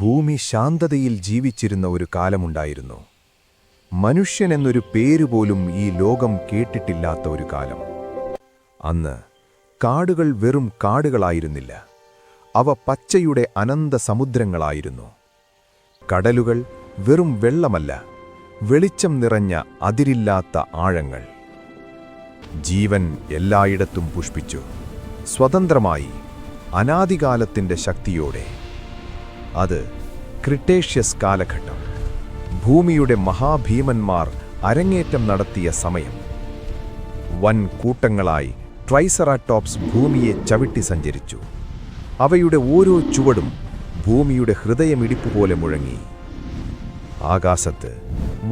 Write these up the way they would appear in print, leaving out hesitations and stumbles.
ഭൂമി ശാന്തതയിൽ ജീവിച്ചിരുന്ന ഒരു കാലമുണ്ടായിരുന്നു. മനുഷ്യനെന്നൊരു പേരുപോലും ഈ ലോകം കേട്ടിട്ടില്ലാത്ത ഒരു കാലം. അന്ന് കാടുകൾ വെറും കാടുകളായിരുന്നില്ല, അവ പച്ചയുടെ അനന്ത സമുദ്രങ്ങളായിരുന്നു. കടലുകൾ വെറും വെള്ളമല്ല, വെളിച്ചം നിറഞ്ഞ അതിരില്ലാത്ത ആഴങ്ങൾ. ജീവൻ എല്ലായിടത്തും പുഷ്പിച്ചു, സ്വതന്ത്രമായി, അനാദികാലത്തിൻ്റെ ശക്തിയോടെ. അത് ക്രിട്ടേഷ്യസ് കാലഘട്ടം. ഭൂമിയുടെ മഹാഭീമന്മാർ അരങ്ങേറ്റം നടത്തിയ സമയം. വൻ കൂട്ടങ്ങളായി ട്രൈസറാടോപ്സ് ഭൂമിയെ ചവിട്ടി സഞ്ചരിച്ചു. അവയുടെ ഓരോ ചുവടും ഭൂമിയുടെ ഹൃദയമിടിപ്പുപോലെ മുഴങ്ങി. ആകാശത്ത്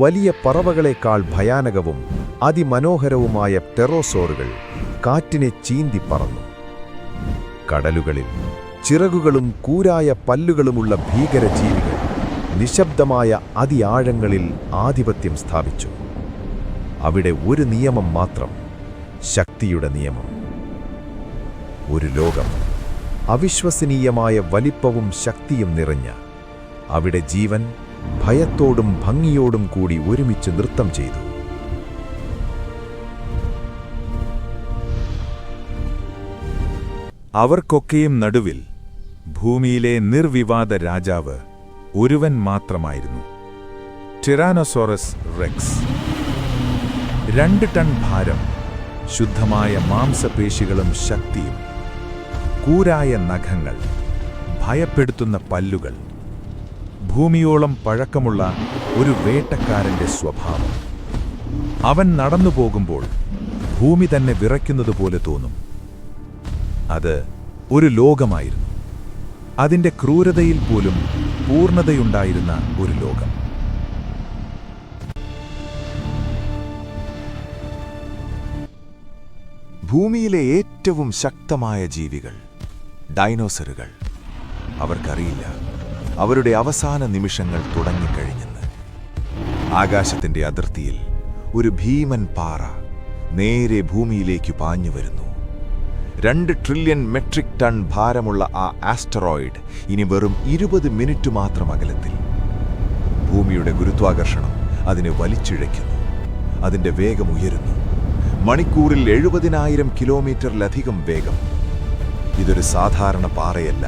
വലിയ പറവകളെക്കാൾ ഭയാനകവും അതിമനോഹരവുമായ ടെറോസോറുകൾ കാറ്റിനെ ചീന്തി പറന്നു. കടലുകളിൽ ചിറകുകളും കൂരായ പല്ലുകളുമുള്ള ഭീകരജീവികൾ നിശബ്ദമായ അതിആഴങ്ങളിൽ ആധിപത്യം സ്ഥാപിച്ചു. അവിടെ ഒരു നിയമം മാത്രം, ശക്തിയുടെ നിയമം. ഒരു ലോകം അവിശ്വസനീയമായ വലിപ്പവും ശക്തിയും നിറഞ്ഞ, അവിടെ ജീവൻ ഭയത്തോടും ഭംഗിയോടും കൂടി ഒരുമിച്ച് നൃത്തം ചെയ്തു. അവർക്കൊക്കെയും നടുവിൽ ഭൂമിയിലെ നിർവിവാദ രാജാവ് ഒരുവൻ മാത്രമായിരുന്നു, ടിറാനോസോറസ് റെക്സ്. 2 ടൺ ഭാരം, ശുദ്ധമായ മാംസപേശികളും ശക്തിയും, കൂരായ നഖങ്ങൾ, ഭയപ്പെടുത്തുന്ന പല്ലുകൾ, ഭൂമിയോളം പഴക്കമുള്ള ഒരു വേട്ടക്കാരന്റെ സ്വഭാവം. അവൻ നടന്നുപോകുമ്പോൾ ഭൂമി തന്നെ വിറയ്ക്കുന്നതുപോലെ തോന്നും. അത് ഒരു ലോകമായിരുന്നു, അതിൻ്റെ ക്രൂരതയിൽ പോലും പൂർണ്ണതയുണ്ടായിരുന്ന ഒരു ലോകം. ഭൂമിയിലെ ഏറ്റവും ശക്തമായ ജീവികൾ ഡൈനോസറുകൾ. അവർക്കറിയില്ല അവരുടെ അവസാന നിമിഷങ്ങൾ തുടങ്ങിക്കഴിഞ്ഞെന്ന്. ആകാശത്തിന്റെ അതിർത്തിയിൽ ഒരു ഭീമൻ പാറ നേരെ ഭൂമിയിലേക്ക് പാഞ്ഞു വരുന്നു. 2 ട്രില്യൺ മെട്രിക് ടൺ ഭാരമുള്ള ആ ആസ്റ്ററോയിഡ് ഇനി വെറും 20 മിനിറ്റ് മാത്രം അകലത്തിൽ. ഭൂമിയുടെ ഗുരുത്വാകർഷണം അതിനെ വലിച്ചിഴയ്ക്കുന്നു. അതിന്റെ വേഗം ഉയരുന്നു, മണിക്കൂറിൽ 70,000 കിലോമീറ്ററിലധികം വേഗം. ഇതൊരു സാധാരണ പാറയല്ല,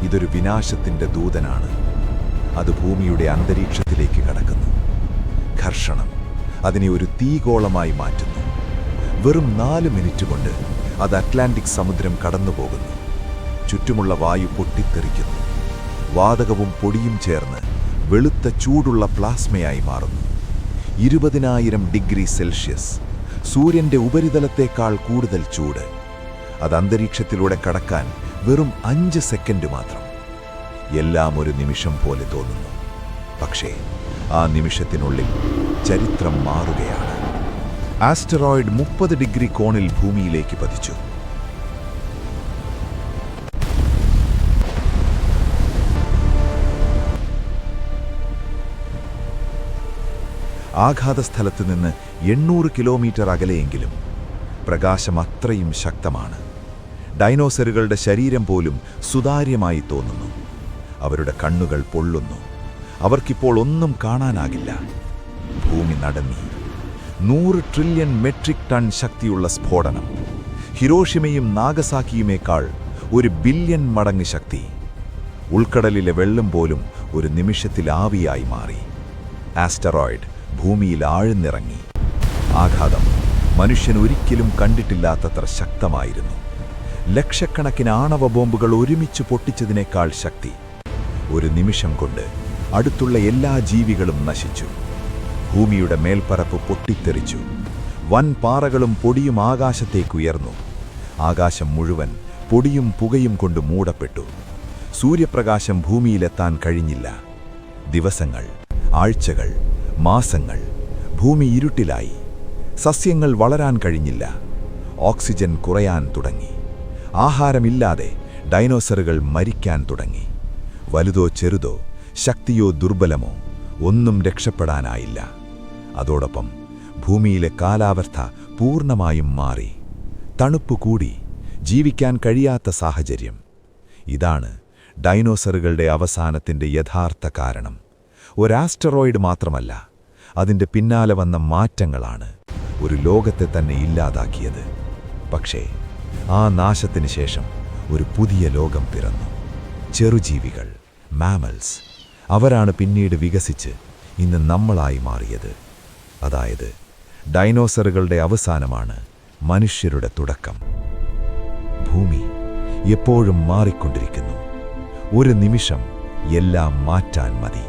ഇതൊരു വിനാശത്തിന്റെ ദൂതനാണ്. അത് ഭൂമിയുടെ അന്തരീക്ഷത്തിലേക്ക് കടക്കുന്നു. ഘർഷണം അതിനെ ഒരു തീഗോളമായി മാറ്റുന്നു. വെറും 4 മിനിറ്റ് കൊണ്ട് അത് അറ്റ്ലാന്റിക് സമുദ്രം കടന്നുപോകുന്നു. ചുറ്റുമുള്ള വായു പൊട്ടിത്തെറിക്കുന്നു. വാതകവും പൊടിയും ചേർന്ന് വെളുത്ത ചൂടുള്ള പ്ലാസ്മയായി മാറുന്നു. 20,000 ഡിഗ്രി സെൽഷ്യസ്, സൂര്യന്റെ ഉപരിതലത്തേക്കാൾ കൂടുതൽ ചൂട്. അത് അന്തരീക്ഷത്തിലൂടെ കടക്കാൻ വെറും 5 സെക്കൻഡ് മാത്രം. എല്ലാം ഒരു നിമിഷം പോലെ തോന്നുന്നു, പക്ഷേ ആ നിമിഷത്തിനുള്ളിൽ ചരിത്രം മാറുകയാണ്. ആസ്റ്ററോയിഡ് 30 ഡിഗ്രി കോണിൽ ഭൂമിയിലേക്ക് പതിച്ചു. ആഘാതസ്ഥലത്ത് നിന്ന് 800 കിലോമീറ്റർ അകലെയെങ്കിലും പ്രകാശം അത്രയും ശക്തമാണ്. ഡൈനോസറുകളുടെ ശരീരം പോലും സുതാര്യമായി തോന്നുന്നു. അവരുടെ കണ്ണുകൾ പൊള്ളുന്നു. അവർക്കിപ്പോൾ ഒന്നും കാണാനാകില്ല. ഭൂമി നടങ്ങി. 100 ട്രില്യൺ മെട്രിക് ടൺ ശക്തിയുള്ള സ്ഫോടനം. ഹിരോഷിമയും നാഗസാക്കിയുമേക്കാൾ 1 ബില്യൺ മടങ്ങ് ശക്തി. ഉൾക്കടലിലെ വെള്ളം പോലും ഒരു നിമിഷത്തിൽ ആവിയായി മാറി. ആസ്റ്ററോയിഡ് ഭൂമിയിൽ ആഴ്ന്നിറങ്ങി. ആഘാതം മനുഷ്യൻ ഒരിക്കലും കണ്ടിട്ടില്ലാത്തത്ര ശക്തമായിരുന്നു. ലക്ഷക്കണക്കിന് ആണവ ബോംബുകൾ ഒരുമിച്ച് പൊട്ടിച്ചതിനേക്കാൾ ശക്തി. ഒരു നിമിഷം കൊണ്ട് അടുത്തുള്ള എല്ലാ ജീവികളും നശിച്ചു. ഭൂമിയുടെ മേൽപ്പരപ്പ് പൊട്ടിത്തെറിച്ചു. വൻ പാറകളും പൊടിയും ആകാശത്തേക്കുയർന്നു. ആകാശം മുഴുവൻ പൊടിയും പുകയും കൊണ്ട് മൂടപ്പെട്ടു. സൂര്യപ്രകാശം ഭൂമിയിലെത്താൻ കഴിഞ്ഞില്ല. ദിവസങ്ങൾ, ആഴ്ചകൾ, മാസങ്ങൾ. ഭൂമി ഇരുട്ടിലായി. സസ്യങ്ങൾ വളരാൻ കഴിഞ്ഞില്ല. ഓക്സിജൻ കുറയാൻ തുടങ്ങി. ആഹാരമില്ലാതെ ഡൈനോസറുകൾ മരിക്കാൻ തുടങ്ങി. വലുതോ ചെറുതോ, ശക്തിയോ ദുർബലമോ, ഒന്നും രക്ഷപ്പെടാനായില്ല. അതോടൊപ്പം ഭൂമിയിലെ കാലാവസ്ഥ പൂർണ്ണമായും മാറി. തണുപ്പ് കൂടി. ജീവിക്കാൻ കഴിയാത്ത സാഹചര്യം. ഇതാണ് ഡൈനോസറുകളുടെ അവസാനത്തിൻ്റെ യഥാർത്ഥ കാരണം ഒരാസ്റ്ററോയിഡ് മാത്രമല്ല, അതിൻ്റെ പിന്നാലെ വന്ന മാറ്റങ്ങളാണ് ഒരു ലോകത്തെ തന്നെ ഇല്ലാതാക്കിയത്. പക്ഷേ ആ നാശത്തിന് ശേഷം ഒരു പുതിയ ലോകം പിറന്നു. ചെറുജീവികൾ, മാമൽസ്. അവരാണ് പിന്നീട് വികസിച്ച് ഇന്ന് നമ്മളായി മാറിയത്. അതായത് ഡൈനോസറുകളുടെ അവസാനമാണ് മനുഷ്യരുടെ തുടക്കം. ഭൂമി എപ്പോഴും മാറിക്കൊണ്ടിരിക്കുന്നു. ഒരു നിമിഷം എല്ലാം മാറ്റാൻ മതി.